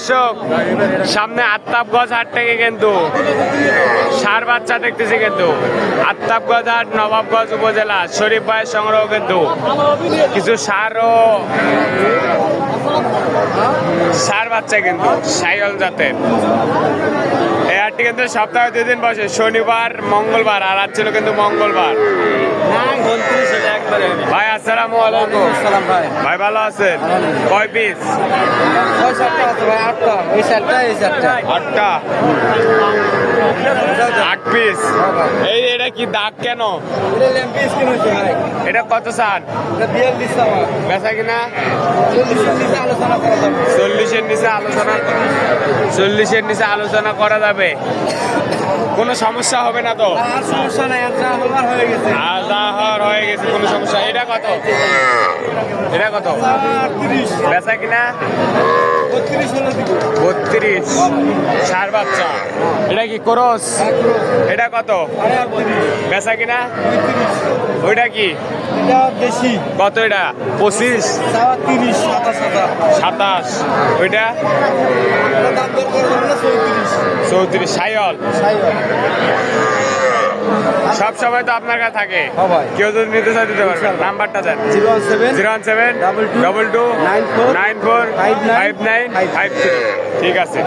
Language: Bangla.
দর্শক সামনে আত্তাবগঞ্জ হাট থেকে কিন্তু ষাঁড় বাচ্চা দেখতেছি কিন্তু আত্তাবগঞ্জ হাট নবাবগঞ্জ উপজেলা শরীফ ভাইয়ের সংগ্রহ কিন্তু কিছু ষাঁড় বাচ্চা কিন্তু সাইল জাতের। এই হাটটি কিন্তু সপ্তাহে 2 দিন বসে, শনিবার মঙ্গলবার, আর আজ ছিল কিন্তু মঙ্গলবার। ভাই আসসালামু আলাইকুম। ভাই ভালো আছেন? কয় পিস? 8 পিস। এটা কি দাগ কেন? এটা কত সার বেচা কিনা? 40-এর নিচে আলোচনা করা যাবে। কোনো সমস্যা হবে না তো? সমস্যা নাই, হয়ে গেছে, কোনো সমস্যা। এটা কত? বেচা কিনা? 32। ষাঁড় বাচ্চা। এটা কি ক্রস? এটা কত? বেচা কিনা? ওইটা কি দেশি কত? এটা 25। 27। ওইটা 34। সাইল সব সময় তো আপনার কাছে থাকে, কেউ যদি নিতে চায় দিতে পারবেন। নাম্বারটা দেন। 0172294945953। ঠিক আছে।